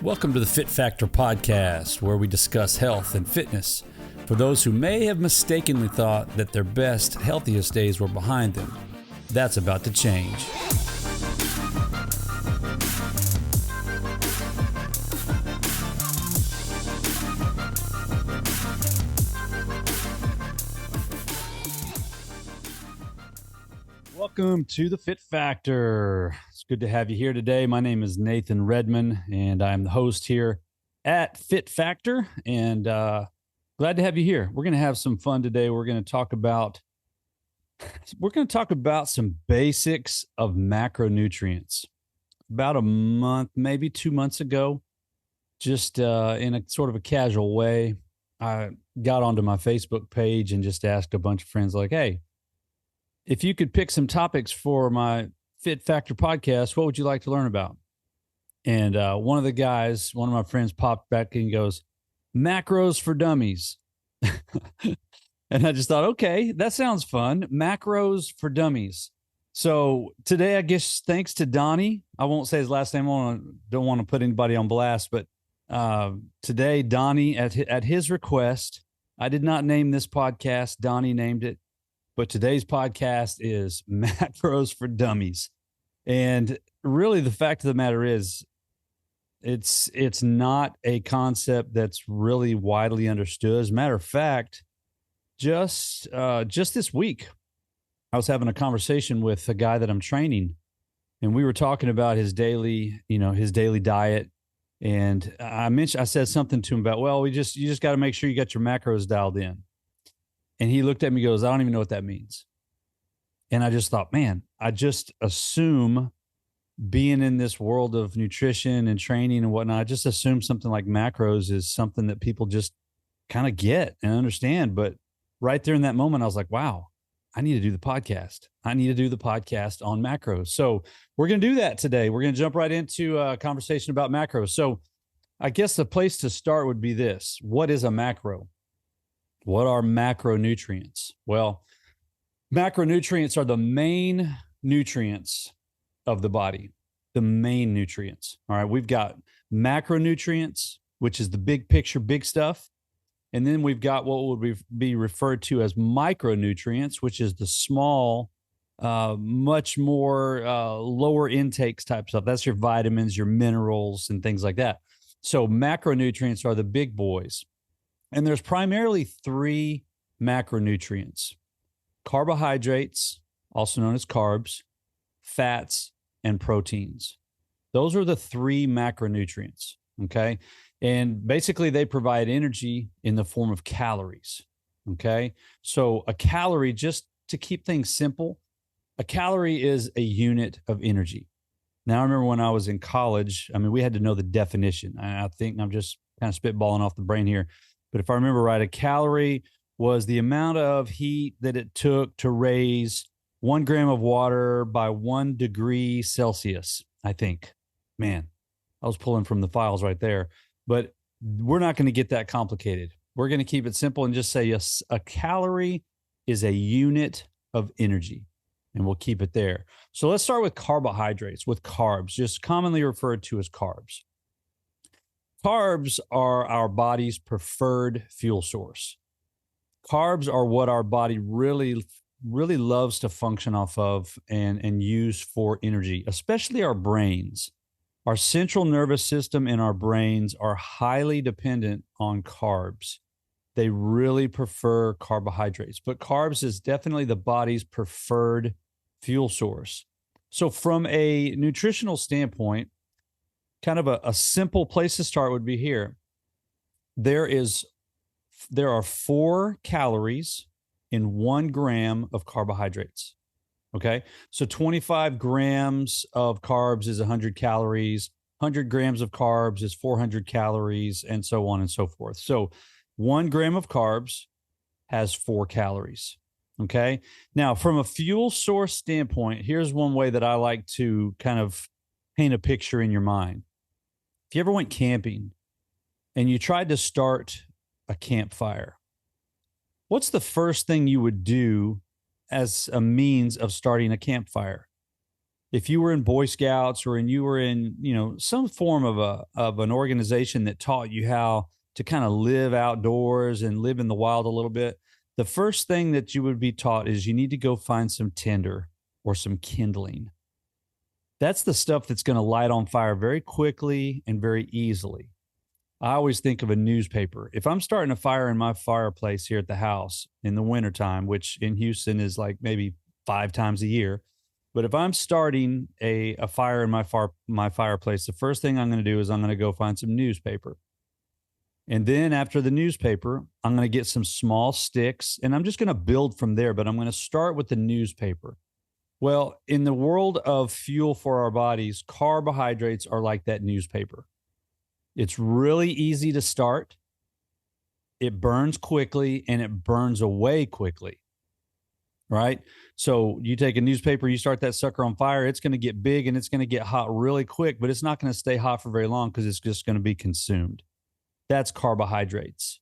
Welcome to the Fit Factor podcast, where we discuss health and fitness for those who may have mistakenly thought that their best, healthiest days were behind them. That's about to change. Welcome to the Fit Factor. It's good to have you here today. My name is Nathan Redman, and I'm the host here at Fit Factor, and glad to have you here. We're going to have some fun today. We're going to talk about some basics of macronutrients. About a month, maybe 2 months ago, just in a sort of a casual way, I got onto my Facebook page and just asked a bunch of friends like, hey, if you could pick some topics for my Fit Factor podcast, what would you like to learn about? And one of my friends popped back and goes, macros for dummies. And I just thought, okay, that sounds fun. Macros for dummies. So today, I guess, thanks to Donnie, I won't say his last name. Don't want to put anybody on blast, but today, Donnie, at his request, I did not name this podcast. Donnie named it. But today's podcast is Macros for Dummies. And really, the fact of the matter is, it's not a concept that's really widely understood. As a matter of fact, just this week, I was having a conversation with a guy that I'm training, and we were talking about his daily diet. And I said something to him about, well, you just got to make sure you got your macros dialed in. And he looked at me and goes, I don't even know what that means. And I just thought, man, I just assume being in this world of nutrition and training and whatnot, I just assume something like macros is something that people just kind of get and understand. But right there in that moment, I was like, wow, I need to do the podcast. I need to do the podcast on macros. So we're going to do that today. We're going to jump right into a conversation about macros. So I guess the place to start would be this. What is a macro? What are macronutrients? Well, macronutrients are the main nutrients of the body, the main nutrients. All right, we've got macronutrients, which is the big picture, big stuff. And then we've got what would be referred to as micronutrients, which is the small, much more lower intakes type stuff. That's your vitamins, your minerals, and things like that. So macronutrients are the big boys. And there's primarily three macronutrients: carbohydrates, also known as carbs, fats, and proteins. Those are the three macronutrients, okay? And basically, they provide energy in the form of calories, okay? So a calorie, just to keep things simple, a calorie is a unit of energy. Now, I remember when I was in college, we had to know the definition. I think I'm just kind of spitballing off the brain here. But if I remember right, a calorie was the amount of heat that it took to raise 1 gram of water by 1 degree Celsius, I think. Man, I was pulling from the files right there. But we're not going to get that complicated. We're going to keep it simple and just say yes, a calorie is a unit of energy, and we'll keep it there. So let's start with carbohydrates, with carbs, just commonly referred to as carbs. Carbs are our body's preferred fuel source. Carbs are what our body really, really loves to function off of and use for energy, especially our brains. Our central nervous system and our brains are highly dependent on carbs. They really prefer carbohydrates, but carbs is definitely the body's preferred fuel source. So from a nutritional standpoint, kind of a simple place to start would be here. There are 4 calories in 1 gram of carbohydrates. Okay. So 25 grams of carbs is 100 calories. 100 grams of carbs is 400 calories, and so on and so forth. So 1 gram of carbs has 4 calories. Okay. Now, from a fuel source standpoint, here's one way that I like to kind of paint a picture in your mind. If you ever went camping and you tried to start a campfire, what's the first thing you would do as a means of starting a campfire? If you were in Boy Scouts or you were in, some form of an organization that taught you how to kind of live outdoors and live in the wild a little bit, the first thing that you would be taught is you need to go find some tinder or some kindling. That's the stuff that's going to light on fire very quickly and very easily. I always think of a newspaper. If I'm starting a fire in my fireplace here at the house in the wintertime, which in Houston is like maybe 5 times a year, but if I'm starting a fire in my fireplace, the first thing I'm going to do is I'm going to go find some newspaper. And then after the newspaper, I'm going to get some small sticks and I'm just going to build from there, but I'm going to start with the newspaper. Well, in the world of fuel for our bodies, carbohydrates are like that newspaper. It's really easy to start. It burns quickly and it burns away quickly, right? So you take a newspaper, you start that sucker on fire, it's going to get big and it's going to get hot really quick, but it's not going to stay hot for very long because it's just going to be consumed. That's carbohydrates,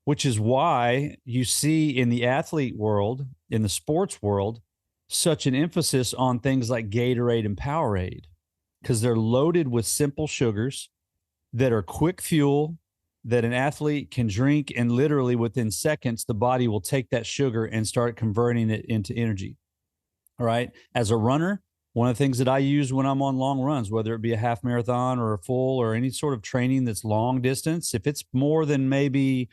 which is why you see in the athlete world, in the sports world, such an emphasis on things like Gatorade and Powerade, because they're loaded with simple sugars that are quick fuel that an athlete can drink, and literally within seconds, the body will take that sugar and start converting it into energy. All right. As a runner, one of the things that I use when I'm on long runs, whether it be a half marathon or a full or any sort of training that's long distance, if it's more than maybe,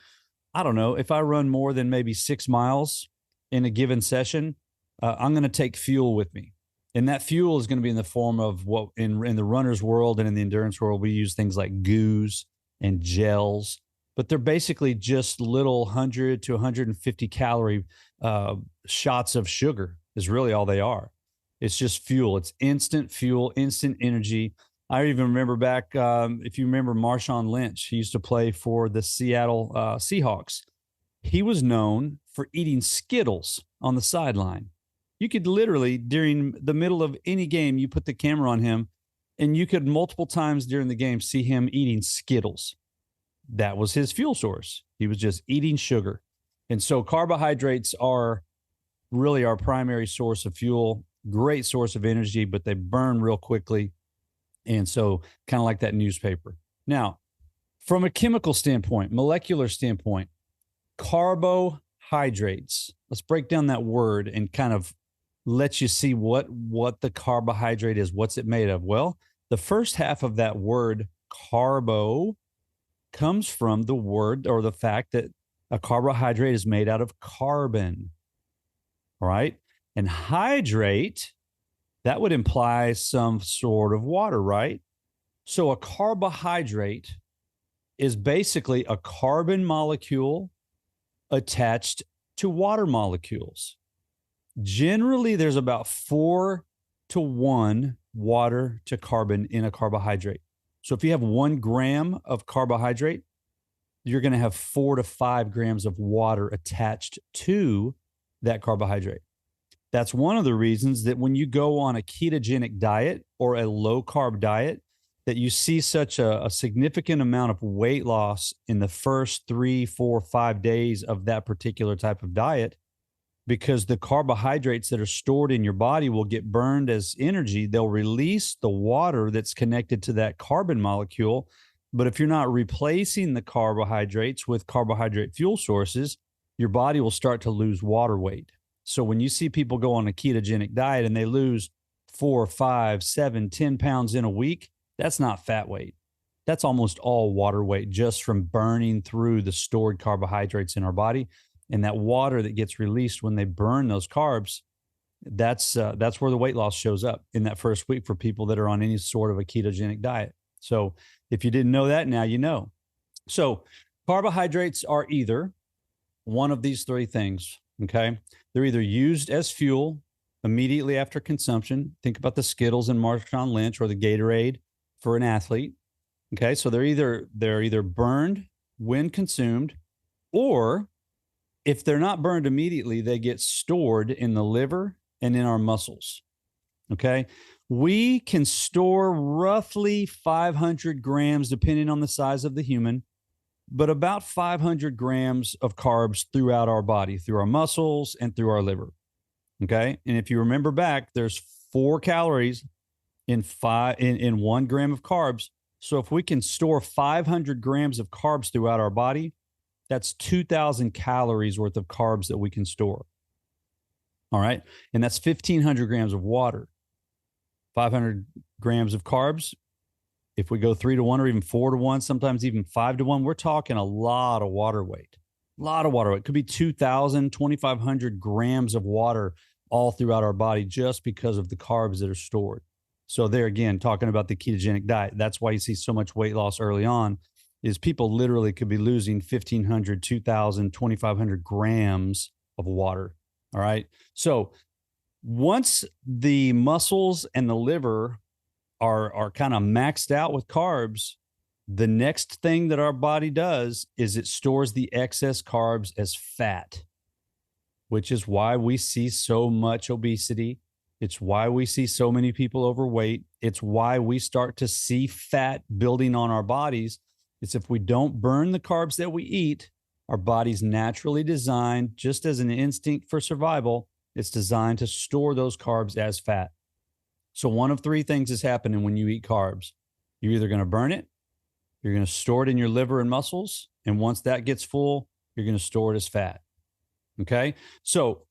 I don't know, if I run more than maybe 6 miles in a given session, I'm going to take fuel with me. And that fuel is going to be in the form of what in the runner's world and in the endurance world, we use things like goos and gels, but they're basically just little 100 to 150 calorie shots of sugar is really all they are. It's just fuel. It's instant fuel, instant energy. I even remember back, if you remember Marshawn Lynch, he used to play for the Seattle Seahawks. He was known for eating Skittles on the sideline. You could literally, during the middle of any game, you put the camera on him, and you could multiple times during the game see him eating Skittles. That was his fuel source. He was just eating sugar. And so carbohydrates are really our primary source of fuel, great source of energy, but they burn real quickly. And so kind of like that newspaper. Now, from a chemical standpoint, molecular standpoint, carbohydrates, let's break down that word and kind of let you see what the carbohydrate is. What's it made of? Well, the first half of that word carbo comes from the word or the fact that a carbohydrate is made out of carbon, right? And hydrate, that would imply some sort of water, right? So a carbohydrate is basically a carbon molecule attached to water molecules. Generally, there's about 4-to-1 water to carbon in a carbohydrate. So if you have 1 gram of carbohydrate, you're going to have 4 to 5 grams of water attached to that carbohydrate. That's one of the reasons that when you go on a ketogenic diet or a low carb diet, that you see such a significant amount of weight loss in the first 3, 4, 5 days of that particular type of diet, because the carbohydrates that are stored in your body will get burned as energy. They'll release the water that's connected to that carbon molecule. But if you're not replacing the carbohydrates with carbohydrate fuel sources, your body will start to lose water weight. So when you see people go on a ketogenic diet and they lose 4, 5, 7, 10 pounds in a week, that's not fat weight. That's almost all water weight just from burning through the stored carbohydrates in our body. And that water that gets released when they burn those carbs, that's where the weight loss shows up in that first week for people that are on any sort of a ketogenic diet. So if you didn't know that, now you know. So carbohydrates are either one of these 3 things, okay? They're either used as fuel immediately after consumption. Think about the Skittles and Marshawn Lynch or the Gatorade for an athlete, okay? So they're either burned when consumed, or if they're not burned immediately, they get stored in the liver and in our muscles, okay? We can store roughly 500 grams, depending on the size of the human, but about 500 grams of carbs throughout our body, through our muscles and through our liver, okay? And if you remember back, there's 4 calories in 1 gram of carbs. So if we can store 500 grams of carbs throughout our body, that's 2,000 calories worth of carbs that we can store. All right. And that's 1,500 grams of water. 500 grams of carbs. If we go 3-to-1 or even 4-to-1, sometimes even 5-to-1, we're talking a lot of water weight. A lot of water weight. It could be 2,000, 2,500 grams of water all throughout our body just because of the carbs that are stored. So there again, talking about the ketogenic diet, that's why you see so much weight loss early on, is people literally could be losing 1,500, 2,000, 2,500 grams of water. All right. So once the muscles and the liver are kind of maxed out with carbs, the next thing that our body does is it stores the excess carbs as fat, which is why we see so much obesity. It's why we see so many people overweight. It's why we start to see fat building on our bodies. It's if we don't burn the carbs that we eat, our body's naturally designed, just as an instinct for survival, it's designed to store those carbs as fat. So one of three things is happening when you eat carbs. You're either going to burn it, you're going to store it in your liver and muscles, and once that gets full, you're going to store it as fat. Okay? So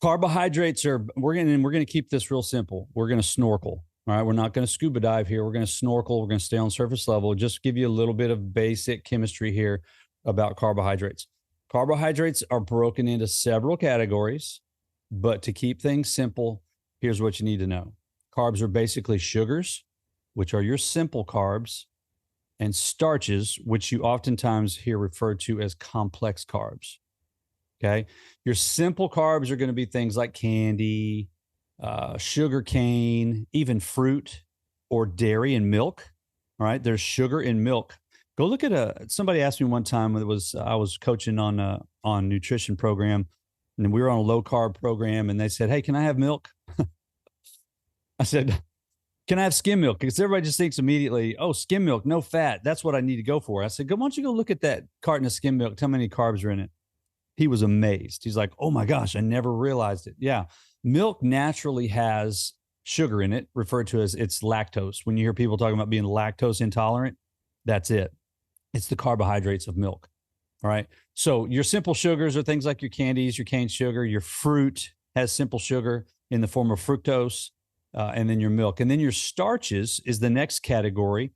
carbohydrates are, we're going to keep this real simple. We're going to snorkel. All right, we're not going to scuba dive here. We're going to snorkel. We're going to stay on surface level. Just give you a little bit of basic chemistry here about carbohydrates. Carbohydrates are broken into several categories, but to keep things simple, here's what you need to know. Carbs are basically sugars, which are your simple carbs, and starches, which you oftentimes hear referred to as complex carbs. Okay. Your simple carbs are going to be things like candy, sugar cane, even fruit or dairy and milk. All right. There's sugar in milk. Go look at somebody asked me one time, I was coaching on nutrition program, and we were on a low carb program, and they said, "Hey, can I have milk?" I said, "Can I have skim milk?" Because everybody just thinks immediately, "Oh, skim milk, no fat. That's what I need to go for." I said, "Why don't you go look at that carton of skim milk? Tell me how many carbs are in it." He was amazed. He's like, "Oh my gosh, I never realized it." Yeah. Milk naturally has sugar in it, referred to as it's lactose. When you hear people talking about being lactose intolerant, that's it. It's the carbohydrates of milk. All right. So your simple sugars are things like your candies, your cane sugar, your fruit has simple sugar in the form of fructose, and then your milk. And then your starches is the next category.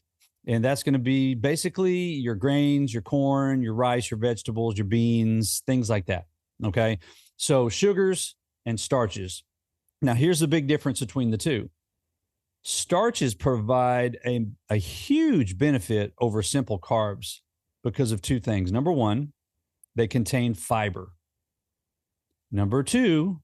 And that's going to be basically your grains, your corn, your rice, your vegetables, your beans, things like that. Okay. So sugars and starches. Now, here's the big difference between the two. Starches provide a huge benefit over simple carbs because of two things. Number one, they contain fiber. Number two,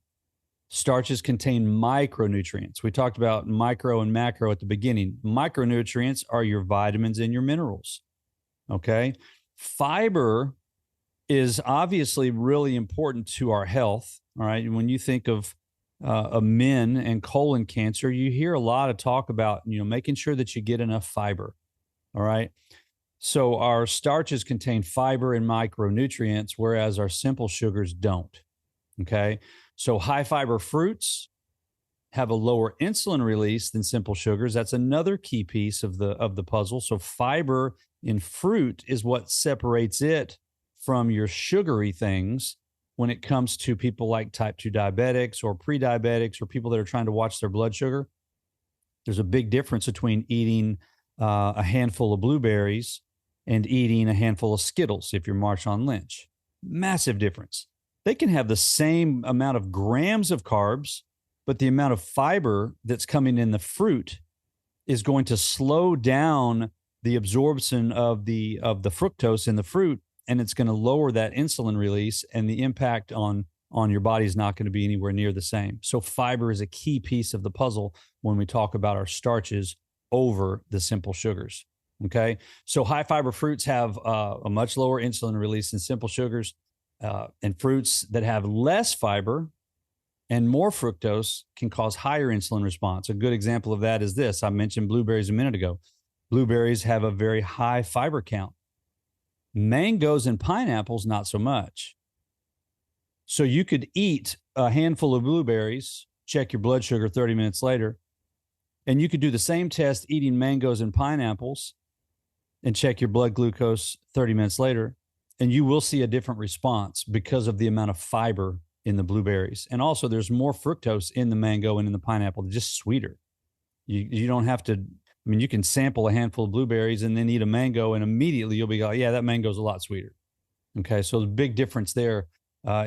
starches contain micronutrients. We talked about micro and macro at the beginning. Micronutrients are your vitamins and your minerals. Okay. Fiber is obviously really important to our health. All right. When you think of men and colon cancer, you hear a lot of talk about, making sure that you get enough fiber. All right. So our starches contain fiber and micronutrients, whereas our simple sugars don't. Okay. So high fiber fruits have a lower insulin release than simple sugars. That's another key piece of the puzzle. So fiber in fruit is what separates it from your sugary things when it comes to people like type 2 diabetics or pre-diabetics or people that are trying to watch their blood sugar. There's a big difference between eating a handful of blueberries and eating a handful of Skittles if you're Marshawn Lynch. Massive difference. They can have the same amount of grams of carbs, but the amount of fiber that's coming in the fruit is going to slow down the absorption of the fructose in the fruit, and it's going to lower that insulin release, and the impact on your body is not going to be anywhere near the same. So fiber is a key piece of the puzzle when we talk about our starches over the simple sugars. Okay. So high fiber fruits have a much lower insulin release than simple sugars, and fruits that have less fiber and more fructose can cause higher insulin response. A good example of that is this. I mentioned blueberries a minute ago. Blueberries have a very high fiber count. Mangoes and pineapples, not so much. So you could eat a handful of blueberries, check your blood sugar 30 minutes later, And you could do the same test eating mangoes and pineapples and check your blood glucose 30 minutes later, and you will see a different response because of the amount of fiber in the blueberries. And also there's more fructose in the mango and in the pineapple. They're just sweeter. You don't have to, I mean, you can sample a handful of blueberries and then eat a mango and immediately you'll be like, yeah, that mango's a lot sweeter. Okay. So the big difference there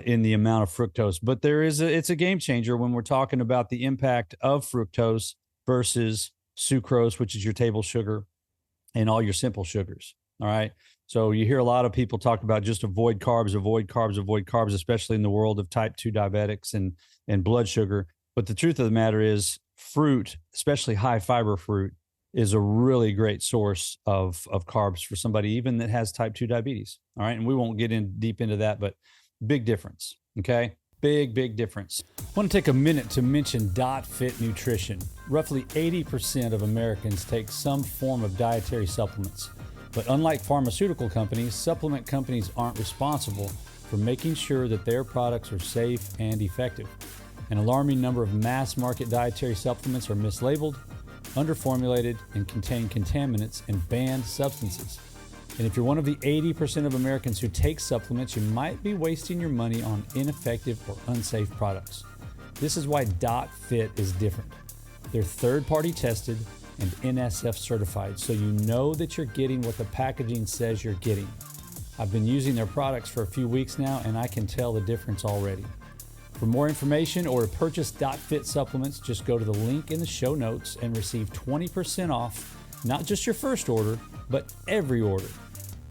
in the amount of fructose, but it's a game changer when we're talking about the impact of fructose versus sucrose, which is your table sugar, and all your simple sugars. All right. So you hear a lot of people talk about just avoid carbs, avoid carbs, avoid carbs, especially in the world of type 2 diabetics and blood sugar. But the truth of the matter is fruit, especially high fiber fruit, is a really great source of carbs for somebody even that has type 2 diabetes. All right. And we won't get in deep into that, but big difference. Okay. Big difference. I want to take a minute to mention Fit Nutrition. Roughly 80% of Americans take some form of dietary supplements. But unlike pharmaceutical companies, supplement companies aren't responsible for making sure that their products are safe and effective. An alarming number of mass market dietary supplements are mislabeled, underformulated, and contain contaminants and banned substances. And if you're one of the 80% of Americans who take supplements, you might be wasting your money on ineffective or unsafe products. This is why Fit is different. They're third-party tested and NSF certified, so you know that you're getting what the packaging says you're getting. I've been using their products for a few weeks now, and I can tell the difference already. For more information or to purchase Fit supplements, just go to the link in the show notes and receive 20% off, not just your first order, but every order.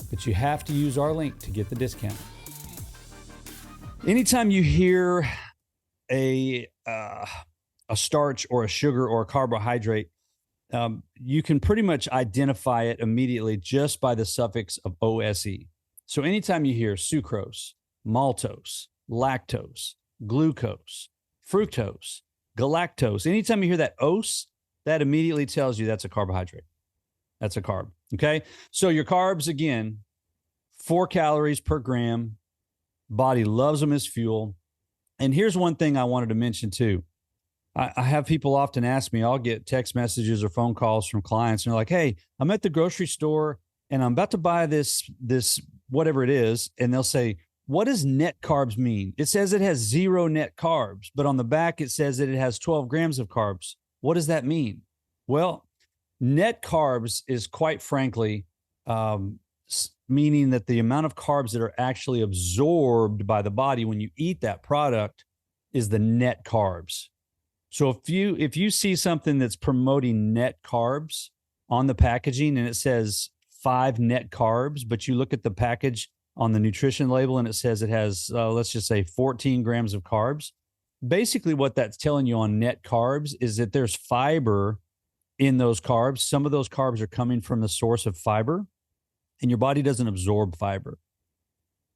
But you have to use our link to get the discount. Anytime you hear a starch or a sugar or a carbohydrate, you can pretty much identify it immediately just by the suffix of OSE. So anytime you hear sucrose, maltose, lactose, glucose, fructose, galactose, anytime you hear that OS, that immediately tells you that's a carbohydrate. That's a carb. Okay. So your carbs, again, 4 calories per gram. Body loves them as fuel. And here's one thing I wanted to mention too. I have people often ask me, I'll get text messages or phone calls from clients and they're like, hey, I'm at the grocery store and I'm about to buy this whatever it is. And they'll say, what does net carbs mean? It says it has 0 net carbs, but on the back, it says that it has 12 grams of carbs. What does that mean? Well, net carbs is quite frankly meaning that the amount of carbs that are actually absorbed by the body when you eat that product is the net carbs. So if you see something that's promoting net carbs on the packaging and it says 5 net carbs, but you look at the package on the nutrition label and it says it has, let's just say 14 grams of carbs, basically what that's telling you on net carbs is that there's fiber in those carbs. Some of those carbs are coming from the source of fiber, and your body doesn't absorb fiber.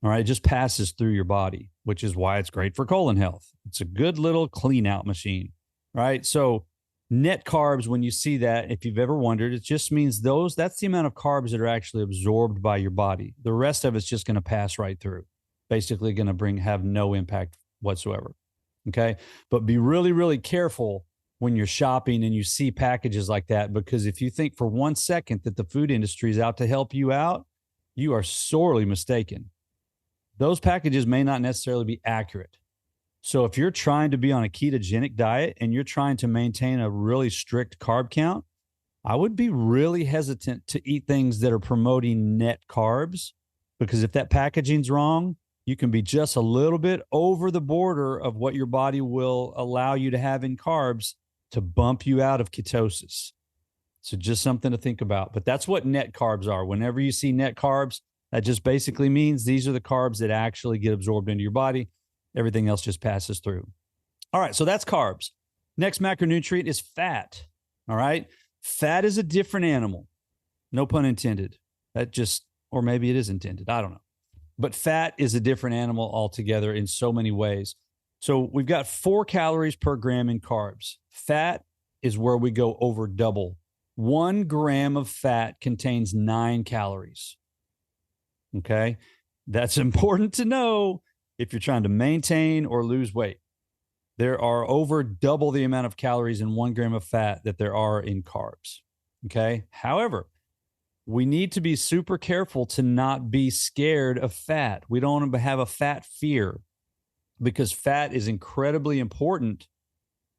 All right. It just passes through your body, which is why it's great for colon health. It's a good little clean out machine. Right. So net carbs, when you see that, if you've ever wondered, it just means that's the amount of carbs that are actually absorbed by your body. The rest of it's just going to pass right through, basically going to have no impact whatsoever. Okay. But be really, really careful when you're shopping and you see packages like that, because if you think for 1 second that the food industry is out to help you out, you are sorely mistaken. Those packages may not necessarily be accurate. So if you're trying to be on a ketogenic diet and you're trying to maintain a really strict carb count, I would be really hesitant to eat things that are promoting net carbs, because if that packaging's wrong, you can be just a little bit over the border of what your body will allow you to have in carbs to bump you out of ketosis. So just something to think about. But that's what net carbs are. Whenever you see net carbs, that just basically means these are the carbs that actually get absorbed into your body. Everything else just passes through. All right, so that's carbs. Next macronutrient is fat. All right, fat is a different animal. No pun intended. Or maybe it is intended. I don't know. But fat is a different animal altogether in so many ways. So we've got 4 calories per gram in carbs. Fat is where we go over double. 1 gram of fat contains 9 calories. Okay, that's important to know if you're trying to maintain or lose weight. There are over double the amount of calories in 1 gram of fat that there are in carbs. Okay. However, we need to be super careful to not be scared of fat. We don't want to have a fat fear because fat is incredibly important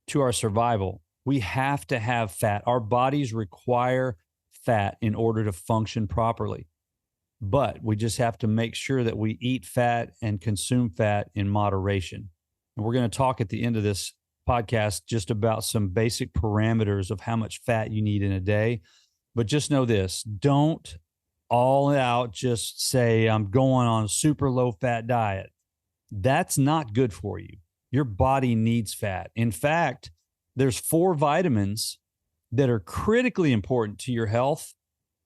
to our survival. We have to have fat. Our bodies require fat in order to function properly. But we just have to make sure that we eat fat and consume fat in moderation. And we're going to talk at the end of this podcast just about some basic parameters of how much fat you need in a day. But just know this, don't all out just say, I'm going on a super low fat diet. That's not good for you. Your body needs fat. In fact, there's 4 vitamins that are critically important to your health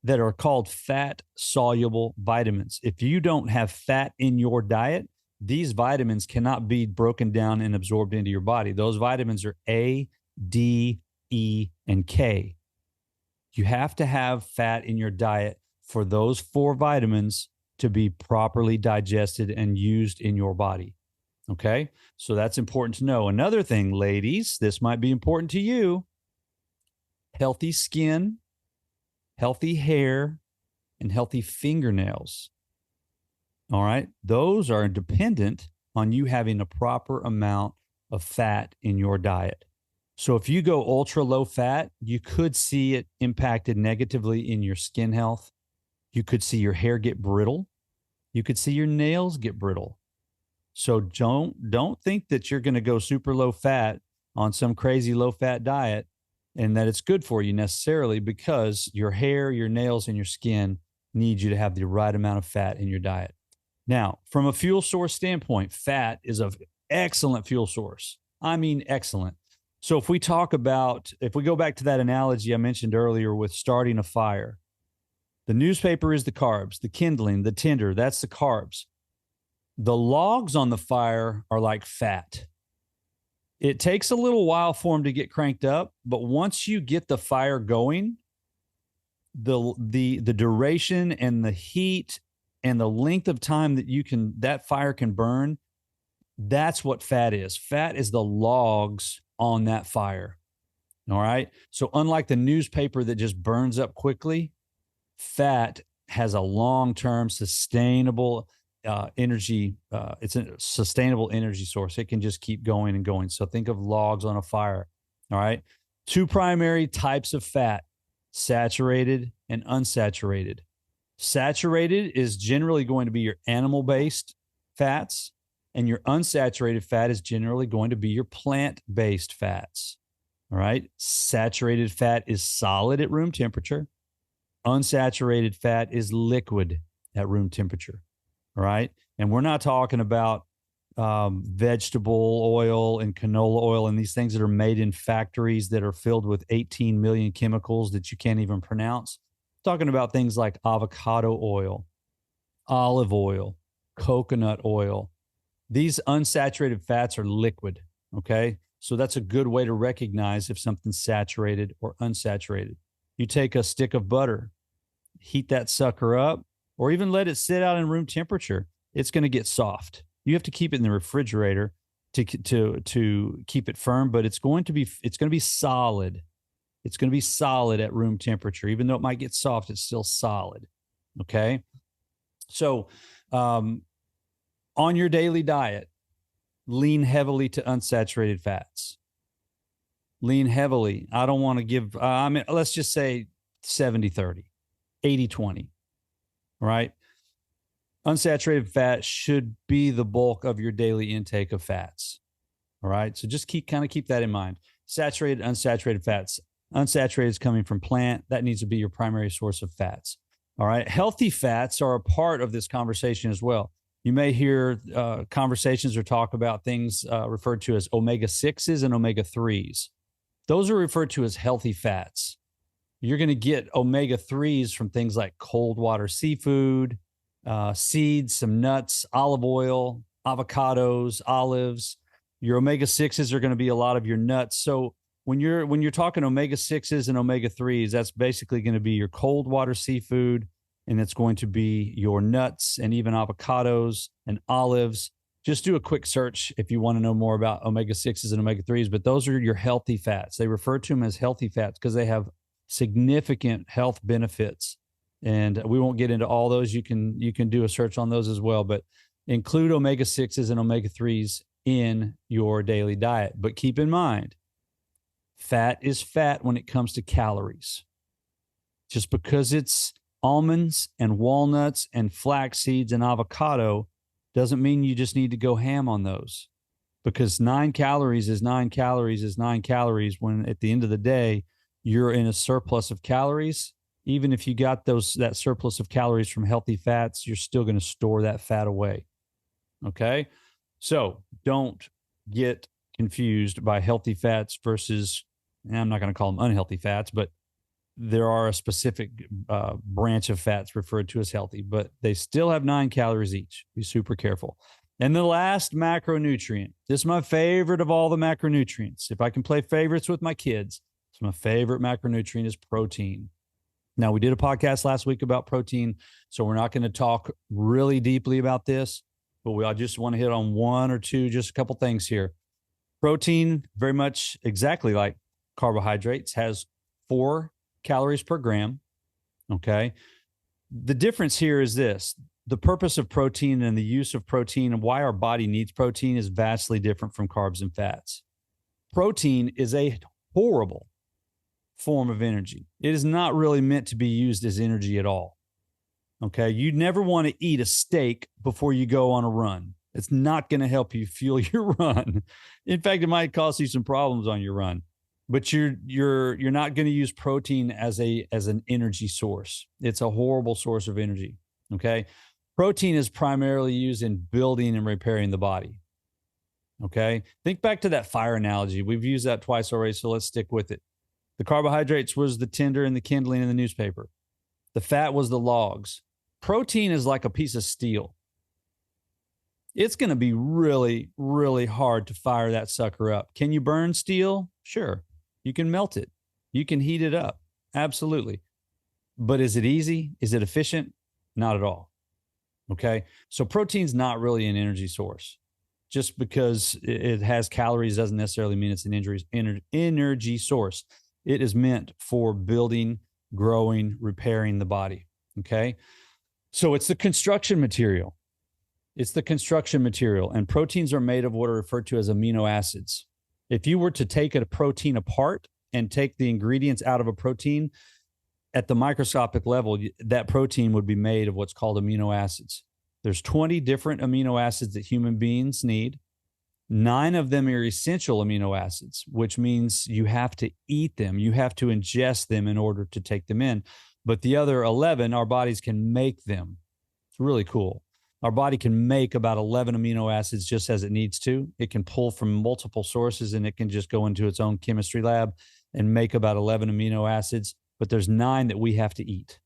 that are called fat soluble vitamins. If you don't have fat in your diet, these vitamins cannot be broken down and absorbed into your body. Those vitamins are A, D, E, and K. You have to have fat in your diet for those 4 vitamins to be properly digested and used in your body. Okay? So that's important to know. Another thing, ladies, this might be important to you. Healthy skin, healthy hair, and healthy fingernails. All right? Those are dependent on you having a proper amount of fat in your diet. So if you go ultra low fat, you could see it impacted negatively in your skin health. You could see your hair get brittle. You could see your nails get brittle. So don't think that you're going to go super low fat on some crazy low fat diet and that it's good for you necessarily, because your hair, your nails, and your skin need you to have the right amount of fat in your diet. Now, from a fuel source standpoint, fat is an excellent fuel source. I mean, excellent. So if we go back to that analogy I mentioned earlier with starting a fire, the newspaper is the carbs, the kindling, the tinder, that's the carbs. The logs on the fire are like fat. It takes a little while for them to get cranked up, but once you get the fire going, the duration and the heat and the length of time that fire can burn, that's what fat is. Fat is the logs on that fire. All right. So unlike the newspaper that just burns up quickly, fat has a long-term sustainable energy. It's a sustainable energy source. It can just keep going and going. So think of logs on a fire. All right. 2 primary types of fat, saturated and unsaturated. Saturated is generally going to be your animal-based fats, and your unsaturated fat is generally going to be your plant-based fats. All right. Saturated fat is solid at room temperature. Unsaturated fat is liquid at room temperature. All right. And we're not talking about vegetable oil and canola oil and these things that are made in factories that are filled with 18 million chemicals that you can't even pronounce. I'm talking about things like avocado oil, olive oil, coconut oil. These unsaturated fats are liquid. Okay. So that's a good way to recognize if something's saturated or unsaturated. You take a stick of butter, heat that sucker up, or even let it sit out in room temperature. It's going to get soft. You have to keep it in the refrigerator to keep it firm, but it's going to be solid. It's going to be solid at room temperature. Even though it might get soft, it's still solid. Okay. So, on your daily diet, lean heavily to unsaturated fats. Lean heavily. I don't want to give, let's just say 70-30, 80-20, right? Unsaturated fat should be the bulk of your daily intake of fats. All right. So just keep that in mind. Saturated, unsaturated fats. Unsaturated is coming from plant. That needs to be your primary source of fats. All right. Healthy fats are a part of this conversation as well. You may hear conversations or talk about things referred to as omega-6s and omega-3s. Those are referred to as healthy fats. You're going to get omega-3s from things like cold water seafood, seeds, some nuts, olive oil, avocados, olives. Your omega-6s are going to be a lot of your nuts. So when you're talking omega-6s and omega-3s, that's basically going to be your cold water seafood, and it's going to be your nuts and even avocados and olives. just do a quick search if you want to know more about omega-6s and omega-3s, but those are your healthy fats. They refer to them as healthy fats because they have significant health benefits. And we won't get into all those. You can do a search on those as well, but include omega-6s and omega-3s in your daily diet. But keep in mind, fat is fat when it comes to calories. Just because it's almonds and walnuts and flax seeds and avocado doesn't mean you just need to go ham on those, because 9 calories is 9 calories is 9 calories when at the end of the day, you're in a surplus of calories. Even if you got that surplus of calories from healthy fats, you're still going to store that fat away. Okay. So don't get confused by healthy fats versus, I'm not going to call them unhealthy fats, but there are a specific branch of fats referred to as healthy, but they still have 9 calories each. Be super careful. And the last macronutrient, this is my favorite of all the macronutrients. If I can play favorites with my kids, so my favorite macronutrient is protein. Now, we did a podcast last week about protein, so we're not going to talk really deeply about this, but I just want to hit on one or two, just a couple things here. Protein, very much exactly like carbohydrates, has 4 calories per gram. Okay. The difference here is this: the purpose of protein and the use of protein and why our body needs protein is vastly different from carbs and fats. Protein is a horrible form of energy. It is not really meant to be used as energy at all. Okay. You never want to eat a steak before you go on a run. It's not going to help you fuel your run. In fact, it might cause you some problems on your run. But you're not going to use protein as an energy source. It's a horrible source of energy. Okay. Protein is primarily used in building and repairing the body. Okay. Think back to that fire analogy. We've used that twice already, so let's stick with it. The carbohydrates was the tinder and the kindling in the newspaper. The fat was the logs. Protein is like a piece of steel. It's going to be really, really hard to fire that sucker up. Can you burn steel? Sure. You can melt it. You can heat it up. Absolutely. But is it easy? Is it efficient? Not at all. Okay. So protein's not really an energy source. Just because it has calories doesn't necessarily mean it's an energy source. It is meant for building, growing, repairing the body. Okay. So it's the construction material. It's the construction material. And proteins are made of what are referred to as amino acids. If you were to take a protein apart and take the ingredients out of a protein at the microscopic level, that protein would be made of what's called amino acids. There's 20 different amino acids that human beings need. 9 of them are essential amino acids, which means you have to eat them. You have to ingest them in order to take them in. But the other 11, our bodies can make them. It's really cool. Our body can make about 11 amino acids just as it needs to. It can pull from multiple sources and it can just go into its own chemistry lab and make about 11 amino acids. But there's 9 that we have to eat.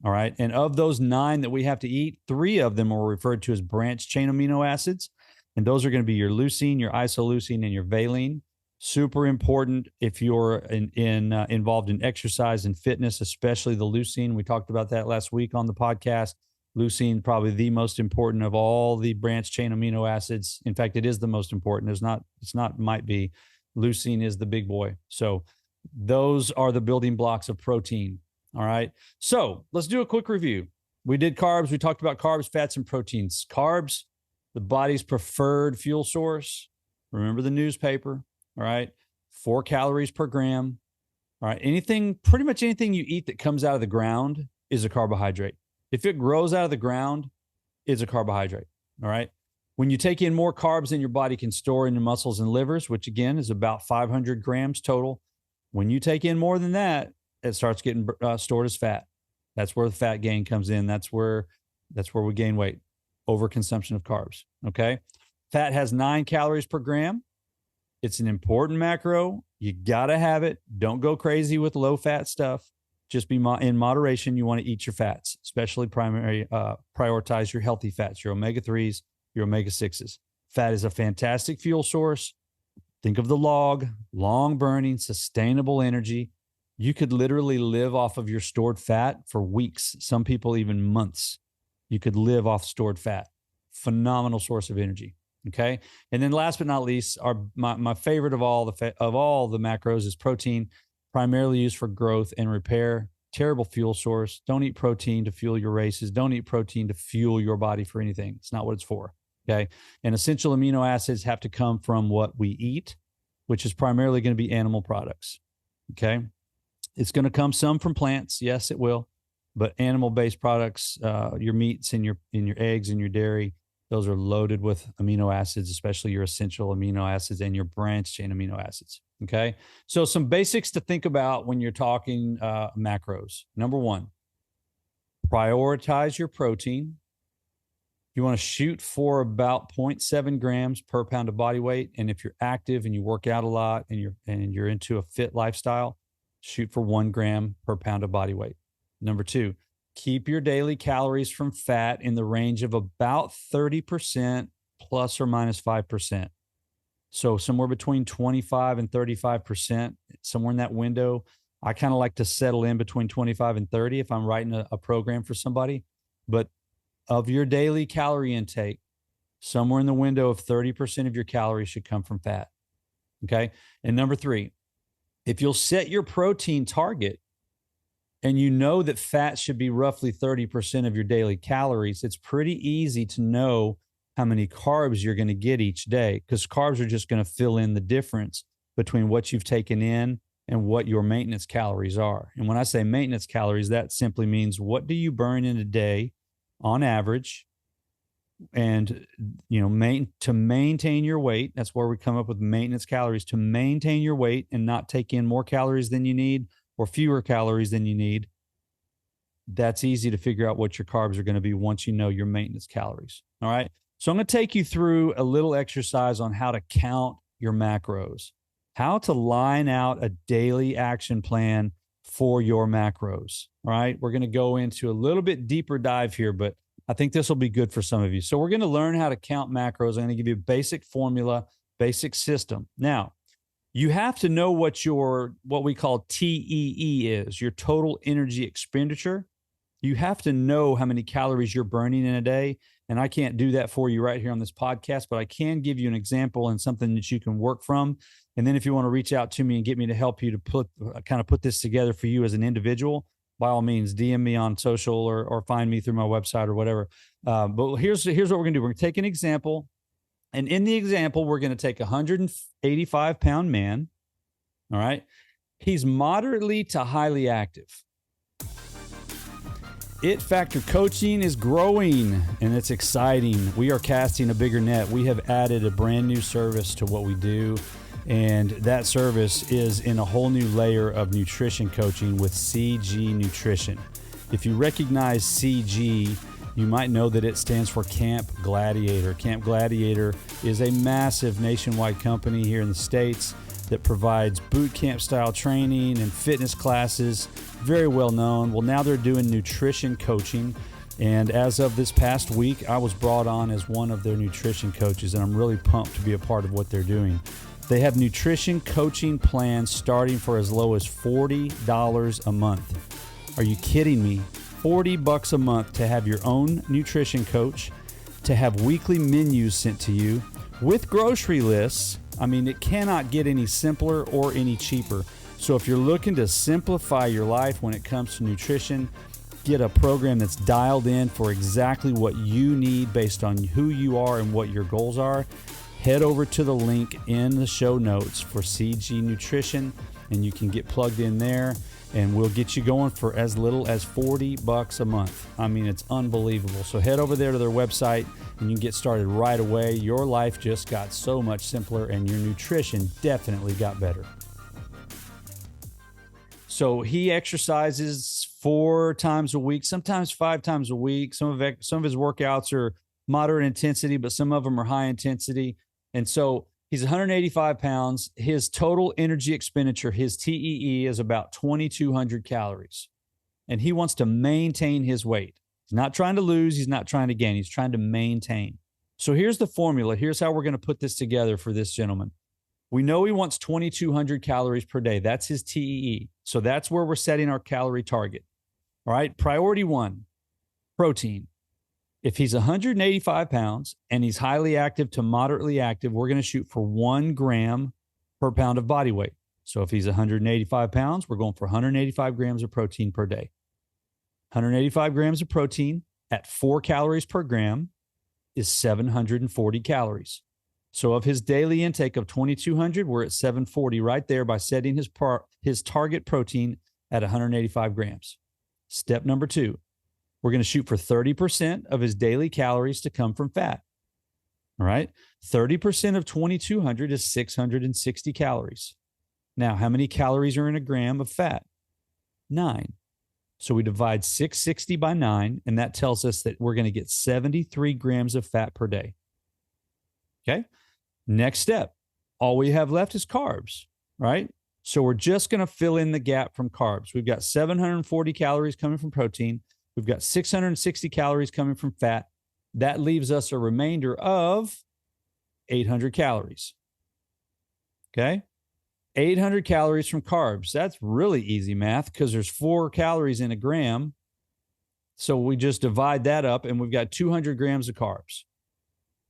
All right. And of those 9 that we have to eat, 3 of them are referred to as branch chain amino acids. And those are going to be your leucine, your isoleucine, and your valine. Super important if you're involved in exercise and fitness, especially the leucine. We talked about that last week on the podcast. Leucine, probably the most important of all the branch chain amino acids. In fact, it is the most important. Might be. Leucine is the big boy. So those are the building blocks of protein. All right. So let's do a quick review. We did carbs. We talked about carbs, fats, and proteins. Carbs, the body's preferred fuel source. Remember the newspaper. All right. 4 calories per gram. All right. Pretty much anything you eat that comes out of the ground is a carbohydrate. If it grows out of the ground, it's a carbohydrate. All right. When you take in more carbs than your body can store in your muscles and livers, which again is about 500 grams total, when you take in more than that, it starts getting stored as fat. That's where the fat gain comes in. That's where we gain weight. Overconsumption of carbs. Okay. Fat has 9 calories per gram. It's an important macro. You got to have it. Don't go crazy with low fat stuff. Just be in moderation. You want to eat your fats, especially prioritize your healthy fats, your omega-3s, your omega-6s. Fat is a fantastic fuel source. Think of the log, long burning, sustainable energy. You could literally live off of your stored fat for weeks, some people even months. You could live off stored fat. Phenomenal source of energy. Okay. And then last but not least, my favorite of all the macros is protein, primarily used for growth and repair. Terrible fuel source. Don't eat protein to fuel your races. Don't eat protein to fuel your body for anything. It's not what it's for. Okay. And essential amino acids have to come from what we eat, which is primarily going to be animal products. Okay. It's going to come some from plants. Yes, it will. But animal-based products, your meats and your eggs and your dairy, those are loaded with amino acids, especially your essential amino acids and your branched chain amino acids. Okay. So some basics to think about when you're talking macros. Number one, prioritize your protein. You want to shoot for about 0.7 grams per pound of body weight. And if you're active and you work out a lot and you're into a fit lifestyle, shoot for 1 gram per pound of body weight. Number two, keep your daily calories from fat in the range of about 30% plus or minus 5%. So somewhere between 25 and 35%, somewhere in that window. I kind of like to settle in between 25 and 30 if I'm writing a program for somebody. But of your daily calorie intake, somewhere in the window of 30% of your calories should come from fat. Okay. And number three, if you'll set your protein target and you know that fat should be roughly 30% of your daily calories, it's pretty easy to know how many carbs you're going to get each day, because carbs are just going to fill in the difference between what you've taken in and what your maintenance calories are. And when I say maintenance calories, that simply means what do you burn in a day on average, and to maintain your weight. That's where we come up with maintenance calories, to maintain your weight and not take in more calories than you need or fewer calories than you need. That's easy to figure out what your carbs are going to be once you know your maintenance calories. All right. So I'm going to take you through a little exercise on how to count your macros, how to line out a daily action plan for your macros. All right. We're going to go into a little bit deeper dive here, but I think this will be good for some of you. So we're going to learn how to count macros. I'm going to give you a basic formula, basic system. Now, you have to know what we call TEE is, your total energy expenditure. You have to know how many calories you're burning in a day. And I can't do that for you right here on this podcast, but I can give you an example and something that you can work from. And then if you want to reach out to me and get me to help you to put this together for you as an individual, by all means, DM me on social or find me through my website or whatever. But here's what we're going to do. We're going to take an example. And in the example, we're going to take a 185-pound man. All right. He's moderately to highly active. It Factor coaching is growing and it's exciting. We are casting a bigger net. We have added a brand new service to what we do. And that service is in a whole new layer of nutrition coaching with CG Nutrition. If you recognize CG, you might know that it stands for Camp Gladiator. Camp Gladiator is a massive nationwide company here in the States that provides boot camp style training and fitness classes, very well known. Well, now they're doing nutrition coaching. And as of this past week, I was brought on as one of their nutrition coaches, and I'm really pumped to be a part of what they're doing. They have nutrition coaching plans starting for as low as $40 a month. Are you kidding me? $40 a month to have your own nutrition coach, to have weekly menus sent to you with grocery lists. I mean, it cannot get any simpler or any cheaper. So if you're looking to simplify your life when it comes to nutrition, get a program that's dialed in for exactly what you need based on who you are and what your goals are, head over to the link in the show notes for CG Nutrition, and you can get plugged in there, and we'll get you going for as little as $40 a month. I mean, it's unbelievable. So head over there to their website, and you can get started right away. Your life just got so much simpler, and your nutrition definitely got better. So he exercises 4 times a week, sometimes 5 times a week. Some of his workouts are moderate intensity, but some of them are high intensity. And so he's 185 pounds. His total energy expenditure, his TEE, is about 2,200 calories. And he wants to maintain his weight. He's not trying to lose. He's not trying to gain. He's trying to maintain. So here's the formula. Here's how we're going to put this together for this gentleman. We know he wants 2,200 calories per day. That's his TEE. So that's where we're setting our calorie target. All right. Priority 1, protein. If he's 185 pounds and he's highly active to moderately active, we're going to shoot for 1 gram per pound of body weight. So if he's 185 pounds, we're going for 185 grams of protein per day. 185 grams of protein at 4 calories per gram is 740 calories. So of his daily intake of 2,200, we're at 740 right there by setting his target protein at 185 grams. Step number 2, we're going to shoot for 30% of his daily calories to come from fat. All right. 30% of 2,200 is 660 calories. Now, how many calories are in a gram of fat? 9. So we divide 660 by 9, and that tells us that we're going to get 73 grams of fat per day. Okay. Next step, all we have left is carbs, right? So we're just going to fill in the gap from carbs. We've got 740 calories coming from protein. We've got 660 calories coming from fat. That leaves us a remainder of 800 calories. Okay. 800 calories from carbs. That's really easy math because there's 4 calories in a gram. So we just divide that up and we've got 200 grams of carbs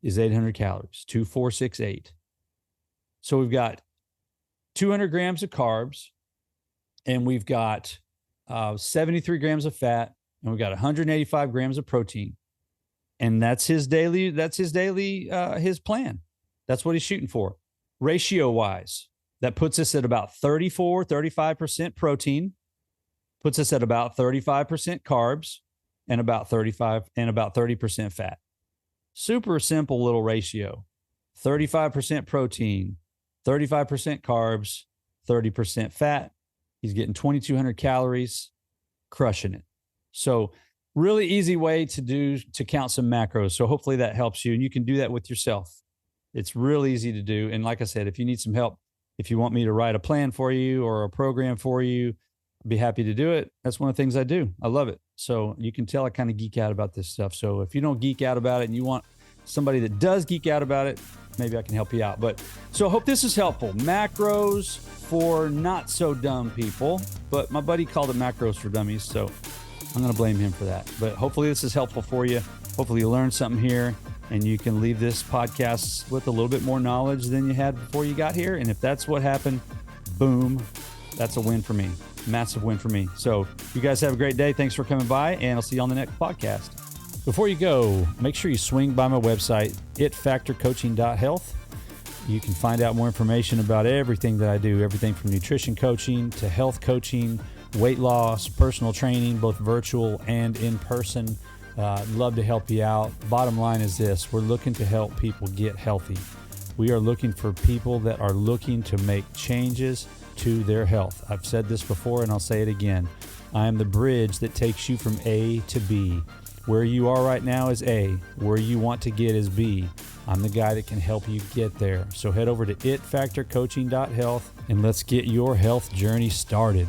is 800 calories, 2, 4, 6, 8. So we've got 200 grams of carbs and we've got 73 grams of fat and we've got 185 grams of protein. And that's his plan. That's what he's shooting for. Ratio wise, that puts us at about 35% protein, puts us at about 35% carbs and about 30% fat. Super simple little ratio. 35% protein, 35% carbs, 30% fat. He's getting 2,200 calories, crushing it. So really easy way to count some macros. So hopefully that helps you and you can do that with yourself. It's real easy to do. And like I said, if you need some help, if you want me to write a plan for you or a program for you, I'd be happy to do it. That's one of the things I do. I love it. So you can tell I kind of geek out about this stuff. So if you don't geek out about it and you want somebody that does geek out about it, maybe I can help you out. But so I hope this is helpful. Macros for not so dumb people, but my buddy called it macros for dummies. So I'm going to blame him for that. But hopefully this is helpful for you. Hopefully you learned something here and you can leave this podcast with a little bit more knowledge than you had before you got here. And if that's what happened, boom, that's a win for me. Massive win for me. So you guys have a great day. Thanks for coming by and I'll see you on the next podcast. Before you go, make sure you swing by my website, itfactorcoaching.health. You can find out more information about everything that I do, everything from nutrition coaching to health coaching, weight loss, personal training, both virtual and in person. I'd love to help you out. Bottom line is this, we're looking to help people get healthy. We are looking for people that are looking to make changes to their health. I've said this before and I'll say it again. I am the bridge that takes you from A to B. Where you are right now is A. Where you want to get is B. I'm the guy that can help you get there. So head over to itfactorcoaching.health and let's get your health journey started.